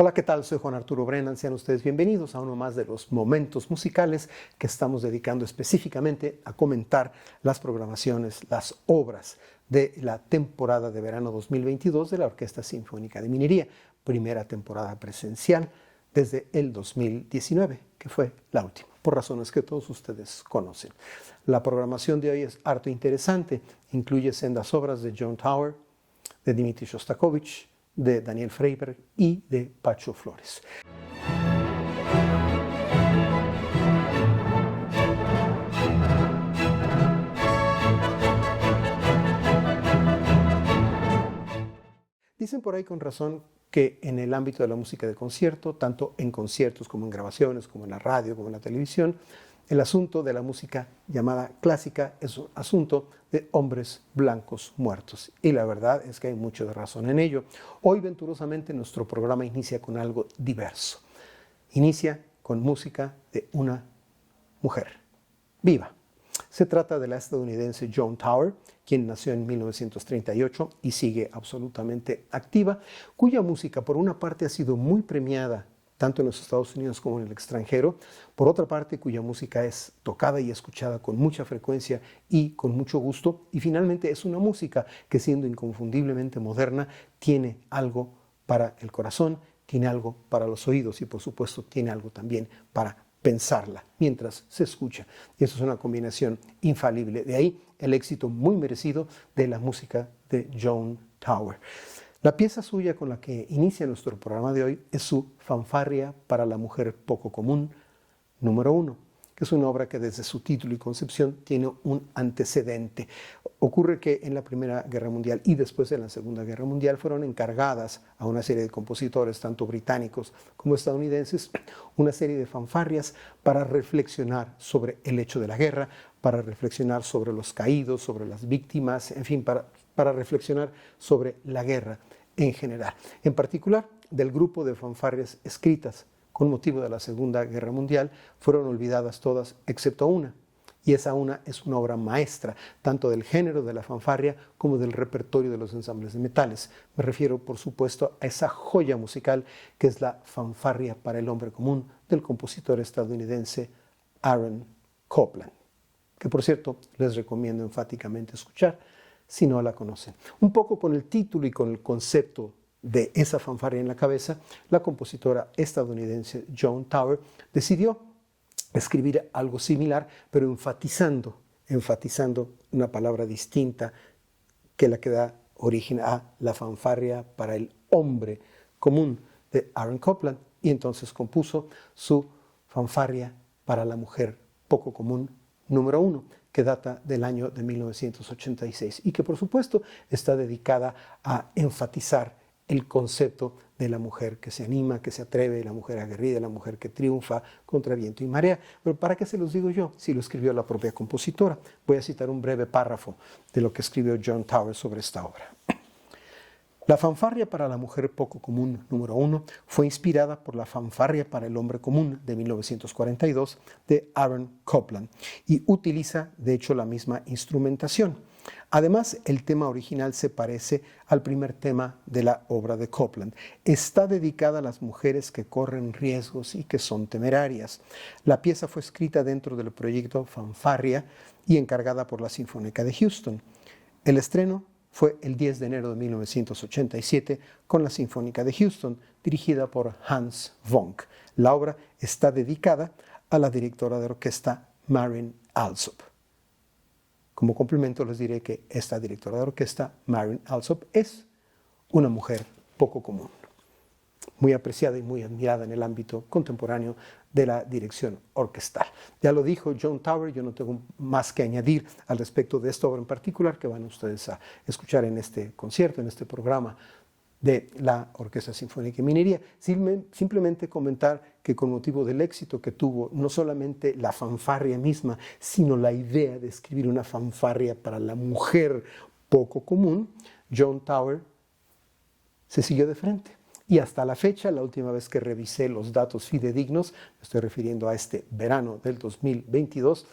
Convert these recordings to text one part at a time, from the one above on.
Hola, ¿qué tal? Soy Juan Arturo Brennan. Sean ustedes bienvenidos a uno más de los momentos musicales que estamos dedicando específicamente a comentar las programaciones, las obras de la temporada de verano 2022 de la Orquesta Sinfónica de Minería, primera temporada presencial desde el 2019, que fue la última, por razones que todos ustedes conocen. La programación de hoy es harto interesante, incluye sendas obras de John Tauer, de Dmitri Shostakovich, de Daniel Freiberg y de Pacho Flores. Dicen por ahí con razón que en el ámbito de la música de concierto, tanto en conciertos como en grabaciones, como en la radio, como en la televisión, el asunto de la música llamada clásica es un asunto de hombres blancos muertos. Y la verdad es que hay mucho de razón en ello. Hoy, venturosamente, nuestro programa inicia con algo diverso. Inicia con música de una mujer viva. Se trata de la estadounidense Joan Tauer, quien nació en 1938 y sigue absolutamente activa, cuya música por una parte ha sido muy premiada tanto en los Estados Unidos como en el extranjero, por otra parte cuya música es tocada y escuchada con mucha frecuencia y con mucho gusto, y finalmente es una música que, siendo inconfundiblemente moderna, tiene algo para el corazón, tiene algo para los oídos y por supuesto tiene algo también para pensarla mientras se escucha. Y eso es una combinación infalible. De ahí el éxito muy merecido de la música de Joan Tauer. La pieza suya con la que inicia nuestro programa de hoy es su Fanfarria para la mujer poco común, número 1, que es una obra que desde su título y concepción tiene un antecedente. Ocurre que en la Primera Guerra Mundial y después de la Segunda Guerra Mundial fueron encargadas a una serie de compositores, tanto británicos como estadounidenses, una serie de fanfarrias para reflexionar sobre el hecho de la guerra, para reflexionar sobre los caídos, sobre las víctimas, en fin, para reflexionar sobre la guerra en general. En particular, del grupo de fanfarrias escritas con motivo de la Segunda Guerra Mundial, fueron olvidadas todas excepto una. Y esa una es una obra maestra, tanto del género de la fanfarria como del repertorio de los ensambles de metales. Me refiero, por supuesto, a esa joya musical que es la Fanfarria para el hombre común del compositor estadounidense Aaron Copland, que por cierto les recomiendo enfáticamente escuchar si no la conocen. Un poco con el título y con el concepto de esa fanfarria en la cabeza, la compositora estadounidense Joan Tauer decidió escribir algo similar, pero enfatizando una palabra distinta que la que da origen a la fanfarria para el hombre común de Aaron Copland, y entonces compuso su fanfarria para la mujer poco común número 1, que data del año de 1986 y que por supuesto está dedicada a enfatizar el concepto de la mujer que se anima, que se atreve, la mujer aguerrida, la mujer que triunfa contra viento y marea. Pero ¿para qué se los digo yo? Si lo escribió la propia compositora. Voy a citar un breve párrafo de lo que escribió Joan Tauer sobre esta obra. La fanfarria para la mujer poco común número 1 fue inspirada por la fanfarria para el hombre común de 1942 de Aaron Copland y utiliza de hecho la misma instrumentación. Además, el tema original se parece al primer tema de la obra de Copland. Está dedicada a las mujeres que corren riesgos y que son temerarias. La pieza fue escrita dentro del proyecto Fanfarria y encargada por la Sinfónica de Houston. El estreno fue el 10 de enero de 1987 con la Sinfónica de Houston, dirigida por Hans Vonk. La obra está dedicada a la directora de orquesta Marin Alsop. Como complemento les diré que esta directora de orquesta, Marin Alsop, es una mujer poco común, muy apreciada y muy admirada en el ámbito contemporáneo de la dirección orquestal. Ya lo dijo Joan Tauer, yo no tengo más que añadir al respecto de esta obra en particular que van ustedes a escuchar en este concierto, en este programa de la Orquesta Sinfónica de Minería. Simplemente comentar que con motivo del éxito que tuvo no solamente la fanfarria misma, sino la idea de escribir una fanfarria para la mujer poco común, Joan Tauer se siguió de frente. Y hasta la fecha, la última vez que revisé los datos fidedignos, me estoy refiriendo a este verano del 2022,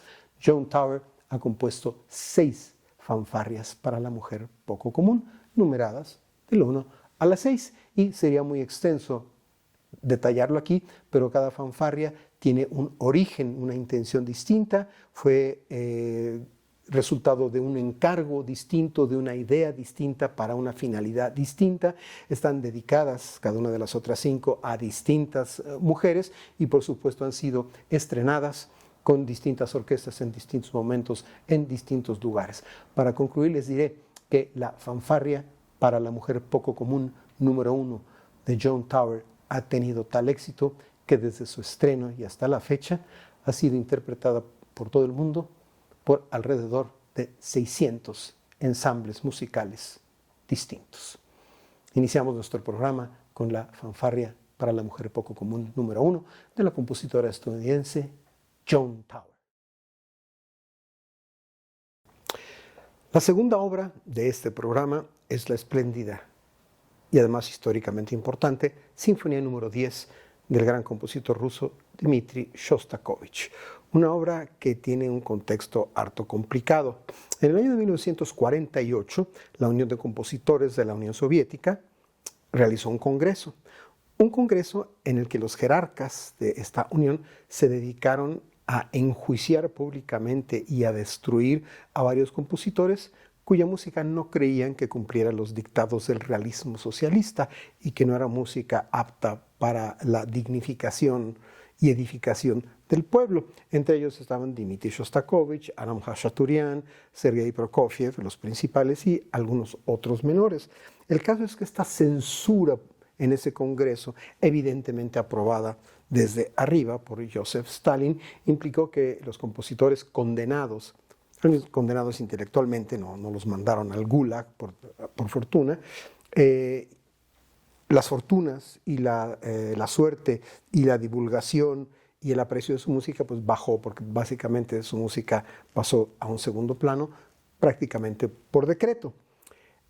Joan Tauer ha compuesto 6 fanfarrias para la mujer poco común, numeradas del 1 a la 6, y sería muy extenso detallarlo aquí, pero cada fanfarria tiene un origen, una intención distinta, fue resultado de un encargo distinto, de una idea distinta para una finalidad distinta. Están dedicadas, cada una de las otras 5, a distintas mujeres y por supuesto han sido estrenadas con distintas orquestas en distintos momentos, en distintos lugares. Para concluir les diré que la fanfarria para la mujer poco común número 1 de Joan Tower ha tenido tal éxito que desde su estreno y hasta la fecha ha sido interpretada por todo el mundo por alrededor de 600 ensambles musicales distintos. Iniciamos nuestro programa con la fanfarria para la mujer poco común número 1 de la compositora estadounidense Joan Tower. La segunda obra de este programa es la espléndida y además históricamente importante Sinfonía número 10 del gran compositor ruso Dmitri Shostakovich, una obra que tiene un contexto harto complicado. En el año de 1948, la Unión de Compositores de la Unión Soviética realizó un congreso en el que los jerarcas de esta unión se dedicaron a enjuiciar públicamente y a destruir a varios compositores cuya música no creían que cumpliera los dictados del realismo socialista y que no era música apta para la dignificación y edificación del pueblo. Entre ellos estaban Dmitri Shostakovich, Aram Khachaturian, Sergei Prokofiev, los principales, y algunos otros menores. El caso es que esta censura en ese congreso, evidentemente aprobada desde arriba por Joseph Stalin, implicó que los compositores condenados intelectualmente, no los mandaron al Gulag por fortuna, las fortunas y la suerte y la divulgación y el aprecio de su música pues bajó, porque básicamente su música pasó a un segundo plano prácticamente por decreto.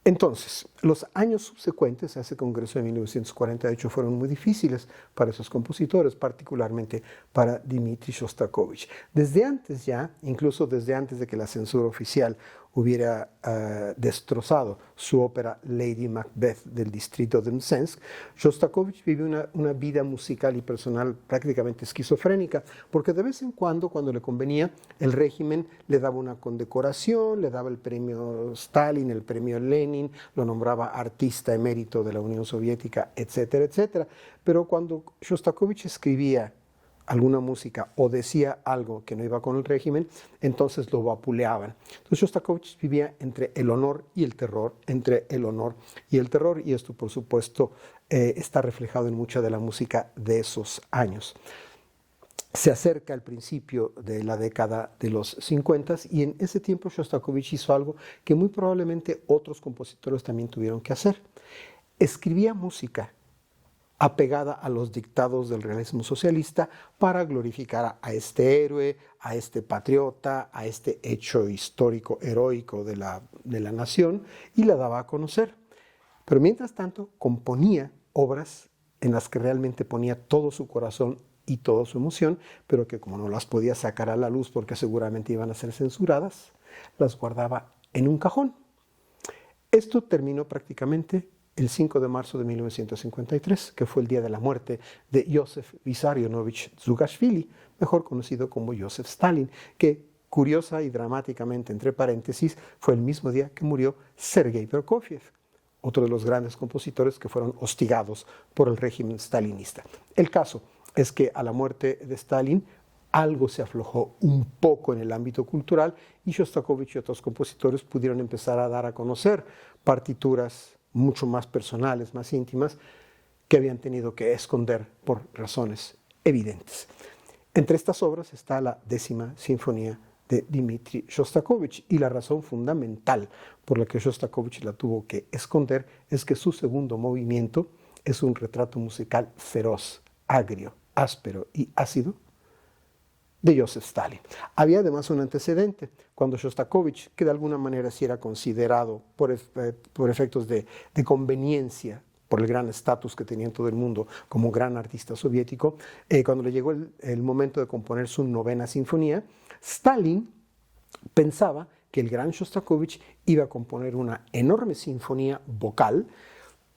Entonces, los años subsecuentes a ese congreso de 1948 fueron muy difíciles para esos compositores, particularmente para Dmitri Shostakovich. Desde antes ya, incluso desde antes de que la censura oficial hubiera destrozado su ópera Lady Macbeth del distrito de Msensk, Shostakovich vivió una vida musical y personal prácticamente esquizofrénica, porque de vez en cuando le convenía, el régimen le daba una condecoración, le daba el premio Stalin, el premio Lenin, lo nombraba artista emérito de la Unión Soviética, etcétera, etcétera. Pero cuando Shostakovich escribía alguna música o decía algo que no iba con el régimen, entonces lo vapuleaban. Entonces Shostakovich vivía entre el honor y el terror, y esto por supuesto está reflejado en mucha de la música de esos años. Se acerca el principio de la década de los 50 y en ese tiempo Shostakovich hizo algo que muy probablemente otros compositores también tuvieron que hacer. Escribía música apegada a los dictados del realismo socialista para glorificar a este héroe, a este patriota, a este hecho histórico heroico de la nación, y la daba a conocer. Pero mientras tanto componía obras en las que realmente ponía todo su corazón y toda su emoción, pero que como no las podía sacar a la luz porque seguramente iban a ser censuradas, las guardaba en un cajón. Esto terminó prácticamente el 5 de marzo de 1953, que fue el día de la muerte de Joseph Vissarionovich Djugashvili, mejor conocido como Joseph Stalin, que curiosa y dramáticamente, entre paréntesis, fue el mismo día que murió Sergei Prokofiev, otro de los grandes compositores que fueron hostigados por el régimen stalinista. El caso es que a la muerte de Stalin algo se aflojó un poco en el ámbito cultural y Shostakovich y otros compositores pudieron empezar a dar a conocer partituras mucho más personales, más íntimas, que habían tenido que esconder por razones evidentes. Entre estas obras está la 10ª Sinfonía de Dmitri Shostakovich, y la razón fundamental por la que Shostakovich la tuvo que esconder es que su segundo movimiento es un retrato musical feroz, agrio, áspero y ácido de Joseph Stalin. Había además un antecedente, cuando Shostakovich, que de alguna manera sí era considerado por efectos de conveniencia, por el gran estatus que tenía en todo el mundo como gran artista soviético, cuando le llegó el momento de componer su 9ª sinfonía, Stalin pensaba que el gran Shostakovich iba a componer una enorme sinfonía vocal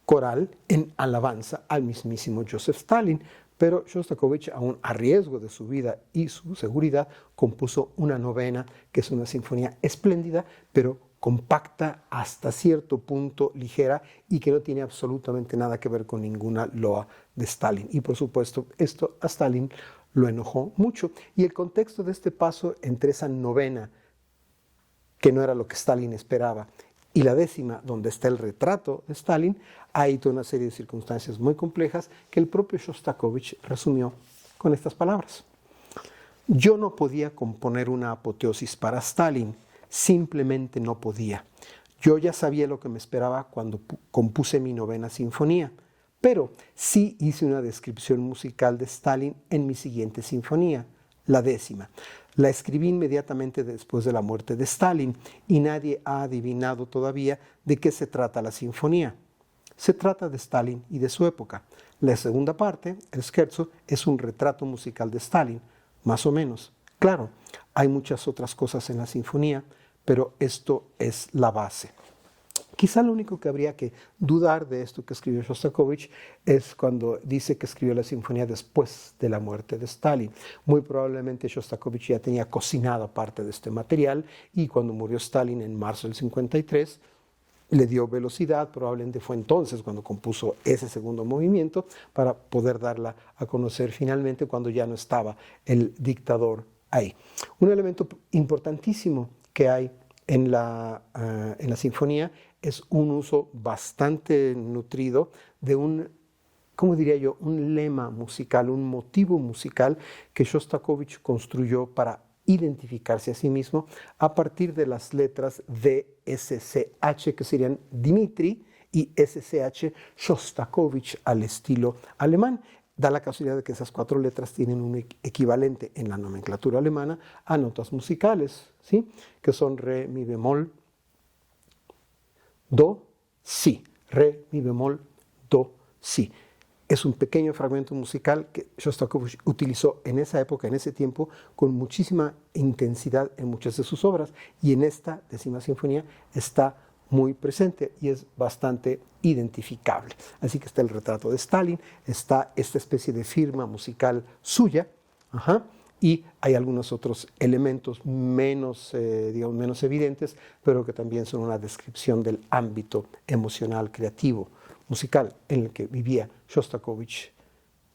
coral en alabanza al mismísimo Joseph Stalin. Pero Shostakovich, aún a riesgo de su vida y su seguridad, compuso una novena, que es una sinfonía espléndida, pero compacta, hasta cierto punto ligera, y que no tiene absolutamente nada que ver con ninguna loa de Stalin. Y por supuesto, esto a Stalin lo enojó mucho. Y el contexto de este paso entre esa novena, que no era lo que Stalin esperaba, y la décima, donde está el retrato de Stalin, hay toda una serie de circunstancias muy complejas que el propio Shostakovich resumió con estas palabras. Yo no podía componer una apoteosis para Stalin, simplemente no podía. Yo ya sabía lo que me esperaba cuando compuse mi novena sinfonía, pero sí hice una descripción musical de Stalin en mi siguiente sinfonía, la décima. La escribí inmediatamente después de la muerte de Stalin y nadie ha adivinado todavía de qué se trata la sinfonía. Se trata de Stalin y de su época. La segunda parte, el scherzo, es un retrato musical de Stalin, más o menos. Claro, hay muchas otras cosas en la sinfonía, pero esto es la base. Quizá lo único que habría que dudar de esto que escribió Shostakovich es cuando dice que escribió la sinfonía después de la muerte de Stalin. Muy probablemente Shostakovich ya tenía cocinado parte de este material y cuando murió Stalin en marzo del 53 le dio velocidad, probablemente fue entonces cuando compuso ese segundo movimiento para poder darla a conocer finalmente cuando ya no estaba el dictador ahí. Un elemento importantísimo que hay en la sinfonía es un uso bastante nutrido de un, ¿cómo diría yo?, un lema musical, un motivo musical que Shostakovich construyó para identificarse a sí mismo a partir de las letras DSCH, que serían Dmitri, y SCH, Shostakovich, al estilo alemán. Da la casualidad de que esas cuatro letras tienen un equivalente en la nomenclatura alemana a notas musicales, ¿sí?, que son re, mi bemol, do, si. Re, mi bemol, do, si. Es un pequeño fragmento musical que Shostakovich utilizó en esa época, en ese tiempo, con muchísima intensidad en muchas de sus obras, y en esta décima sinfonía está muy presente y es bastante identificable. Así que está el retrato de Stalin, está esta especie de firma musical suya, y hay algunos otros elementos menos, digamos, menos evidentes, pero que también son una descripción del ámbito emocional, creativo, musical en el que vivía Shostakovich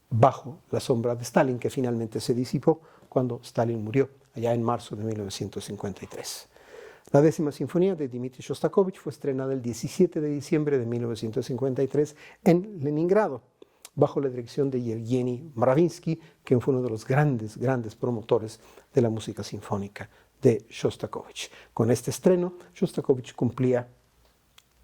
bajo la sombra de Stalin, que finalmente se disipó cuando Stalin murió, allá en marzo de 1953. La décima sinfonía de Dmitri Shostakovich fue estrenada el 17 de diciembre de 1953 en Leningrado, bajo la dirección de Yevgeny Mravinsky, quien fue uno de los grandes promotores de la música sinfónica de Shostakovich. Con este estreno, Shostakovich cumplía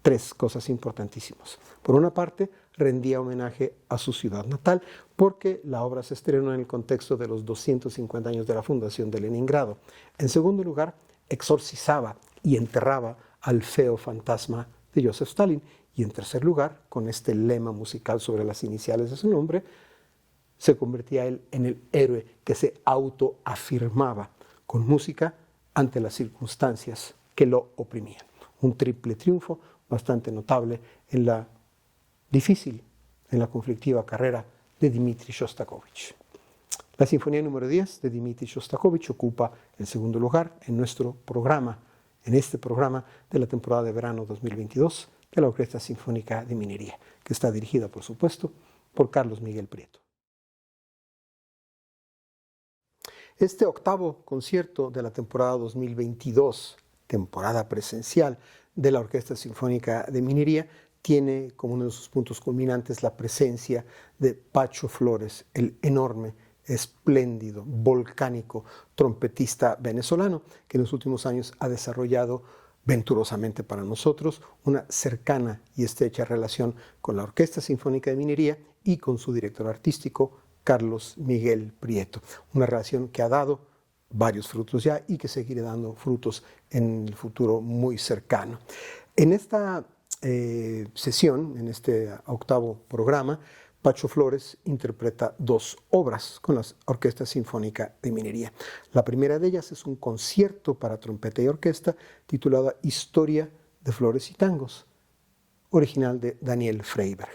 tres cosas importantísimas. Por una parte, rendía homenaje a su ciudad natal, porque la obra se estrenó en el contexto de los 250 años de la fundación de Leningrado. En segundo lugar, exorcizaba y enterraba al feo fantasma de Joseph Stalin. Y en tercer lugar, con este lema musical sobre las iniciales de su nombre, se convertía él en el héroe que se autoafirmaba con música ante las circunstancias que lo oprimían. Un triple triunfo bastante notable en la difícil, en la conflictiva carrera de Dmitri Shostakovich. La Sinfonía número 10 de Dmitri Shostakovich ocupa el segundo lugar en nuestro programa, en este programa de la temporada de verano 2022 de la Orquesta Sinfónica de Minería, que está dirigida, por supuesto, por Carlos Miguel Prieto. Este octavo concierto de la temporada 2022, temporada presencial de la Orquesta Sinfónica de Minería, tiene como uno de sus puntos culminantes la presencia de Pacho Flores, el enorme, espléndido, volcánico trompetista venezolano que en los últimos años ha desarrollado venturosamente para nosotros una cercana y estrecha relación con la Orquesta Sinfónica de Minería y con su director artístico, Carlos Miguel Prieto. Una relación que ha dado varios frutos ya y que seguirá dando frutos en el futuro muy cercano. En esta sesión, en este octavo programa, Pacho Flores interpreta dos obras con la Orquesta Sinfónica de Minería. La primera de ellas es un concierto para trompeta y orquesta titulada Historia de Flores y Tangos, original de Daniel Freyberg.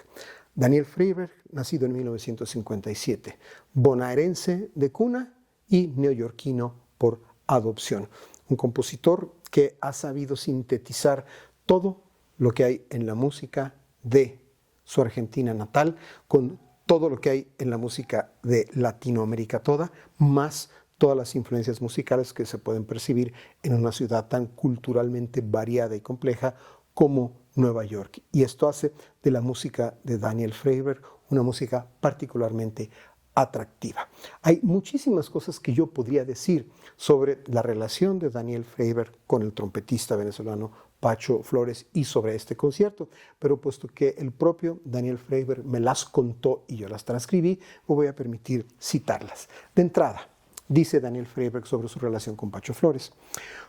Daniel Freyberg, nacido en 1957, bonaerense de cuna y neoyorquino por adopción. Un compositor que ha sabido sintetizar todo lo que hay en la música de su Argentina natal, con todo lo que hay en la música de Latinoamérica toda, más todas las influencias musicales que se pueden percibir en una ciudad tan culturalmente variada y compleja como Nueva York. Y esto hace de la música de Daniel Freyberg una música particularmente atractiva. Hay muchísimas cosas que yo podría decir sobre la relación de Daniel Freyberg con el trompetista venezolano Pacho Flores y sobre este concierto, pero puesto que el propio Daniel Freyberg me las contó y yo las transcribí, me voy a permitir citarlas. De entrada, dice Daniel Freyberg sobre su relación con Pacho Flores: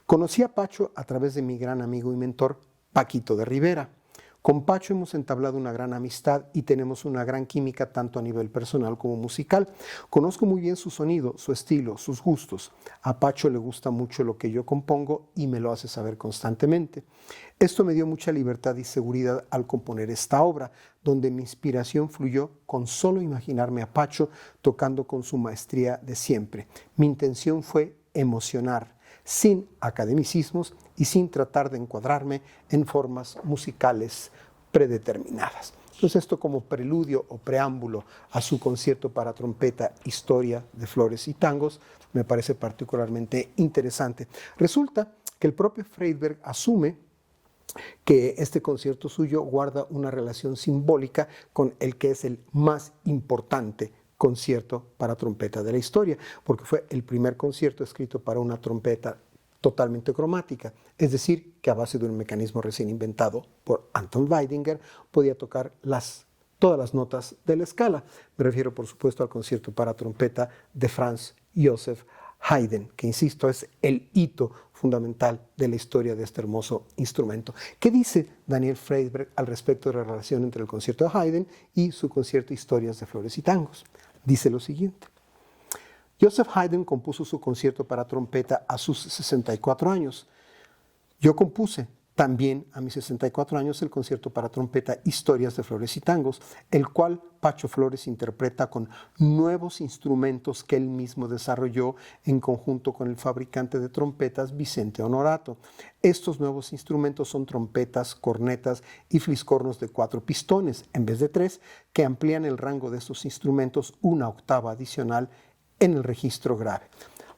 conocí a Pacho a través de mi gran amigo y mentor Paquito de Rivera. Con Pacho hemos entablado una gran amistad y tenemos una gran química tanto a nivel personal como musical. Conozco muy bien su sonido, su estilo, sus gustos. A Pacho le gusta mucho lo que yo compongo y me lo hace saber constantemente. Esto me dio mucha libertad y seguridad al componer esta obra, donde mi inspiración fluyó con solo imaginarme a Pacho tocando con su maestría de siempre. Mi intención fue emocionar, sin academicismos y sin tratar de encuadrarme en formas musicales predeterminadas. Entonces esto como preludio o preámbulo a su concierto para trompeta Historia de Flores y Tangos me parece particularmente interesante. Resulta que el propio Freyberg asume que este concierto suyo guarda una relación simbólica con el que es el más importante concierto para trompeta de la historia, porque fue el primer concierto escrito para una trompeta totalmente cromática, es decir, que a base de un mecanismo recién inventado por Anton Weidinger podía tocar todas las notas de la escala. Me refiero, por supuesto, al concierto para trompeta de Franz Joseph Haydn, que, insisto, es el hito fundamental de la historia de este hermoso instrumento. ¿Qué dice Daniel Freyberg al respecto de la relación entre el concierto de Haydn y su concierto Historias de Flores y Tangos? Dice lo siguiente: Joseph Haydn compuso su concierto para trompeta a sus 64 años. Yo compuse también a mis 64 años el concierto para trompeta Historias de Flores y Tangos, el cual Pacho Flores interpreta con nuevos instrumentos que él mismo desarrolló en conjunto con el fabricante de trompetas Vicente Honorato. Estos nuevos instrumentos son trompetas, cornetas y fliscornos de 4 pistones en vez de 3, que amplían el rango de estos instrumentos una octava adicional en el registro grave.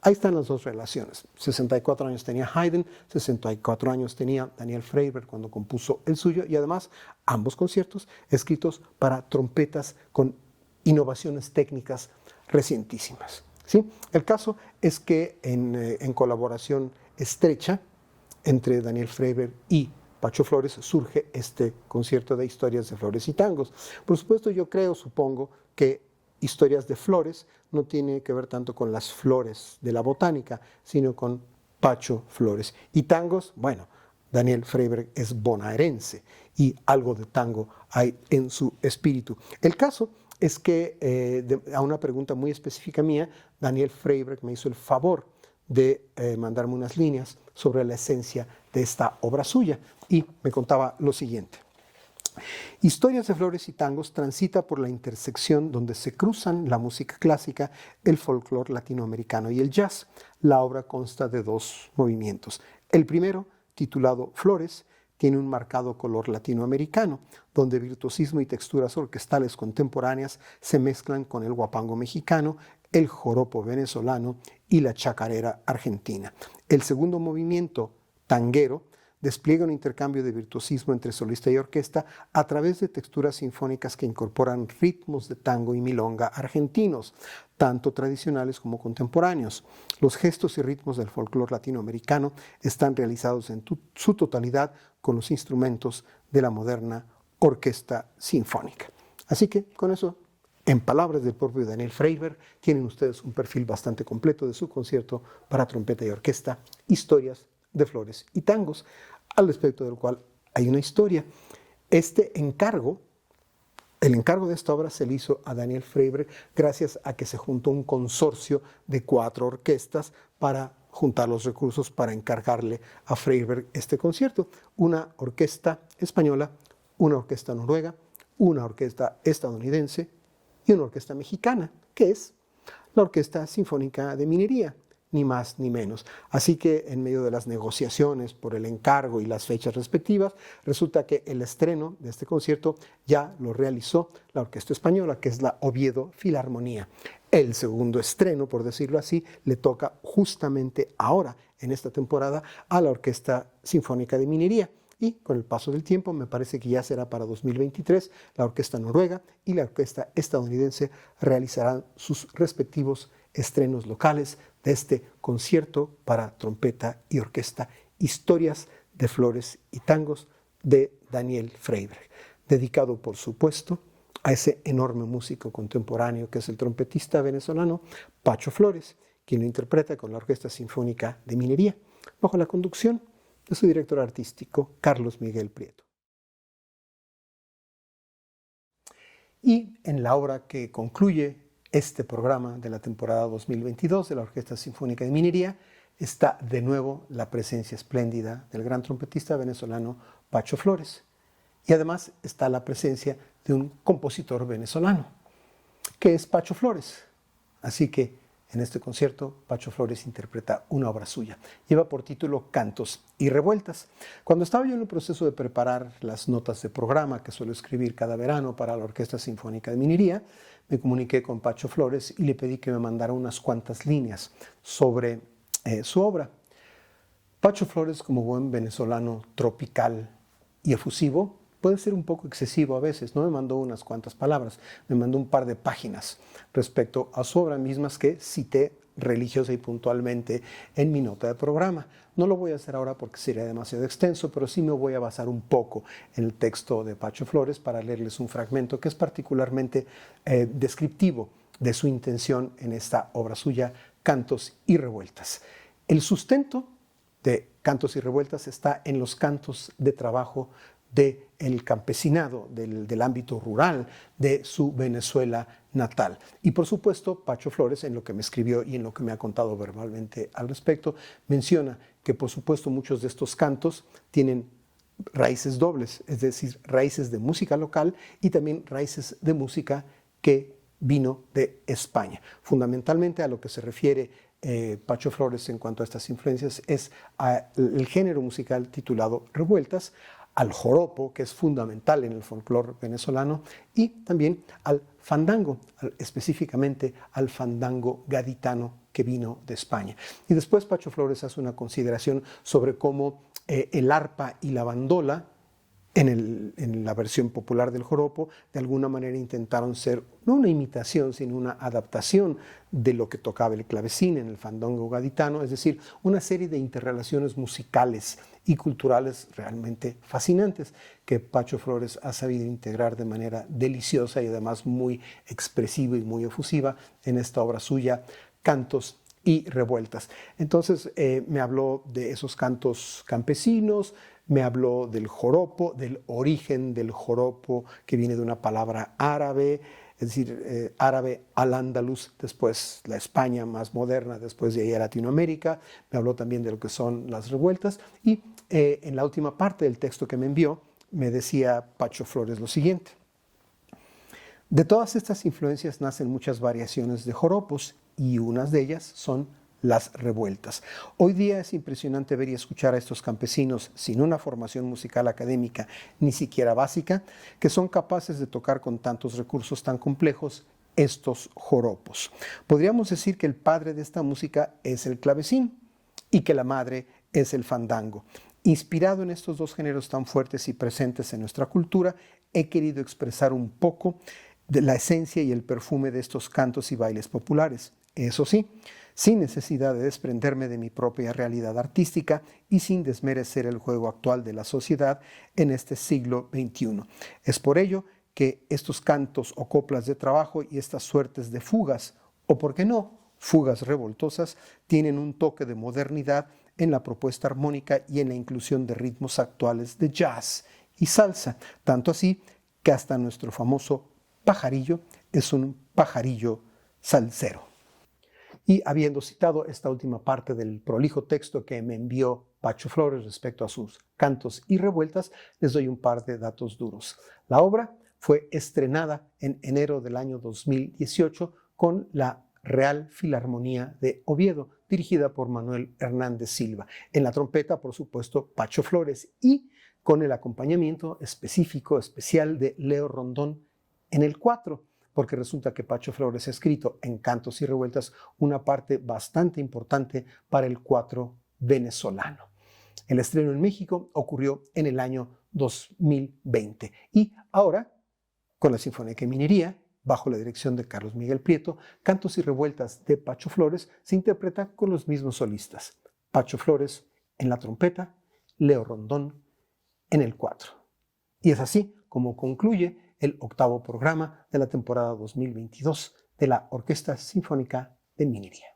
Ahí están las dos relaciones. 64 años tenía Haydn, 64 años tenía Daniel Freyberg cuando compuso el suyo, y además ambos conciertos escritos para trompetas con innovaciones técnicas recientísimas. ¿Sí? El caso es que en colaboración estrecha entre Daniel Freyberg y Pacho Flores surge este concierto de Historias de Flores y Tangos. Por supuesto, yo supongo que Historias de Flores no tiene que ver tanto con las flores de la botánica, sino con Pacho Flores. Y tangos, bueno, Daniel Freyberg es bonaerense y algo de tango hay en su espíritu. El caso es que a una pregunta muy específica mía, Daniel Freyberg me hizo el favor de mandarme unas líneas sobre la esencia de esta obra suya y me contaba lo siguiente. Historias de Flores y Tangos transita por la intersección donde se cruzan la música clásica, el folclore latinoamericano y el jazz. La obra consta de 2 movimientos. El primero, titulado Flores, tiene un marcado color latinoamericano, donde virtuosismo y texturas orquestales contemporáneas se mezclan con el guapango mexicano, el joropo venezolano y la chacarera argentina. El segundo movimiento, tanguero, despliega un intercambio de virtuosismo entre solista y orquesta a través de texturas sinfónicas que incorporan ritmos de tango y milonga argentinos, tanto tradicionales como contemporáneos. Los gestos y ritmos del folclore latinoamericano están realizados en su totalidad con los instrumentos de la moderna orquesta sinfónica. Así que con eso, en palabras del propio Daniel Freyberg, tienen ustedes un perfil bastante completo de su concierto para trompeta y orquesta, Historias de Flores y Tangos, al respecto del cual hay una historia. El encargo de esta obra se le hizo a Daniel Freyberg gracias a que se juntó un consorcio de 4 orquestas para juntar los recursos para encargarle a Freyberg este concierto. Una orquesta española, una orquesta noruega, una orquesta estadounidense y una orquesta mexicana, que es la Orquesta Sinfónica de Minería, ni más ni menos. Así que en medio de las negociaciones por el encargo y las fechas respectivas, resulta que el estreno de este concierto ya lo realizó la Orquesta Española, que es la Oviedo Filarmonía. El segundo estreno, por decirlo así, le toca justamente ahora, en esta temporada, a la Orquesta Sinfónica de Minería. Y con el paso del tiempo, me parece que ya será para 2023, la Orquesta Noruega y la Orquesta Estadounidense realizarán sus respectivos estrenos locales de este concierto para trompeta y orquesta, Historias de Flores y Tangos de Daniel Freyberg, dedicado por supuesto a ese enorme músico contemporáneo que es el trompetista venezolano Pacho Flores, quien lo interpreta con la Orquesta Sinfónica de Minería, bajo la conducción de su director artístico, Carlos Miguel Prieto. Y en la obra que concluye este programa de la temporada 2022 de la Orquesta Sinfónica de Minería está de nuevo la presencia espléndida del gran trompetista venezolano Pacho Flores. Y además está la presencia de un compositor venezolano, que es Pacho Flores. Así que en este concierto, Pacho Flores interpreta una obra suya. Lleva por título Cantos y Revueltas. Cuando estaba yo en el proceso de preparar las notas de programa que suelo escribir cada verano para la Orquesta Sinfónica de Minería, me comuniqué con Pacho Flores y le pedí que me mandara unas cuantas líneas sobre su obra. Pacho Flores, como buen venezolano tropical y efusivo, puede ser un poco excesivo a veces. No me mandó unas cuantas palabras, me mandó un par de páginas respecto a su obra mismas que cité religiosa y puntualmente en mi nota de programa. No lo voy a hacer ahora porque sería demasiado extenso, pero sí me voy a basar un poco en el texto de Pacho Flores para leerles un fragmento que es particularmente descriptivo de su intención en esta obra suya, Cantos y Revueltas. El sustento de Cantos y Revueltas está en los cantos de trabajo del campesinado, del ámbito rural de su Venezuela natal. Y por supuesto, Pacho Flores, en lo que me escribió y en lo que me ha contado verbalmente al respecto, menciona que por supuesto muchos de estos cantos tienen raíces dobles, es decir, raíces de música local y también raíces de música que vino de España. Fundamentalmente a lo que se refiere Pacho Flores en cuanto a estas influencias es el género musical titulado Revueltas, al joropo, que es fundamental en el folclore venezolano, y también al fandango, específicamente al fandango gaditano que vino de España. Y después Pacho Flores hace una consideración sobre cómo el arpa y la bandola, en la versión popular del joropo, de alguna manera intentaron ser no una imitación, sino una adaptación de lo que tocaba el clavecín en el fandango gaditano, es decir, una serie de interrelaciones musicales y culturales realmente fascinantes que Pacho Flores ha sabido integrar de manera deliciosa y además muy expresiva y muy efusiva en esta obra suya, Cantos y Revueltas. Entonces me habló de esos cantos campesinos, me habló del joropo, del origen del joropo que viene de una palabra árabe, es decir, árabe al-Ándalus, después la España más moderna, después de ahí a Latinoamérica. Me habló también de lo que son las revueltas y en la última parte del texto que me envió me decía Pacho Flores lo siguiente: de todas estas influencias nacen muchas variaciones de joropos y unas de ellas son las revueltas. Hoy día es impresionante ver y escuchar a estos campesinos sin una formación musical académica, ni siquiera básica, que son capaces de tocar con tantos recursos tan complejos estos joropos. Podríamos decir que el padre de esta música es el clavecín y que la madre es el fandango. Inspirado en estos dos géneros tan fuertes y presentes en nuestra cultura, he querido expresar un poco de la esencia y el perfume de estos cantos y bailes populares. Eso sí, sin necesidad de desprenderme de mi propia realidad artística y sin desmerecer el juego actual de la sociedad en este siglo XXI. Es por ello que estos cantos o coplas de trabajo y estas suertes de fugas, o por qué no, fugas revoltosas, tienen un toque de modernidad en la propuesta armónica y en la inclusión de ritmos actuales de jazz y salsa, tanto así que hasta nuestro famoso pajarillo es un pajarillo salsero. Y habiendo citado esta última parte del prolijo texto que me envió Pacho Flores respecto a sus cantos y revueltas, les doy un par de datos duros. La obra fue estrenada en enero del año 2018 con la Real Filarmonía de Oviedo, dirigida por Manuel Hernández Silva. En la trompeta, por supuesto, Pacho Flores, y con el acompañamiento específico, especial de Leo Rondón en el 4, porque resulta que Pacho Flores ha escrito en Cantos y Revueltas una parte bastante importante para el 4 venezolano. El estreno en México ocurrió en el año 2020 y ahora, con la Sinfónica de Minería, bajo la dirección de Carlos Miguel Prieto, Cantos y Revueltas de Pacho Flores se interpreta con los mismos solistas. Pacho Flores en la trompeta, Leo Rondón en el 4. Y es así como concluye el 8º programa de la temporada 2022 de la Orquesta Sinfónica de Minería.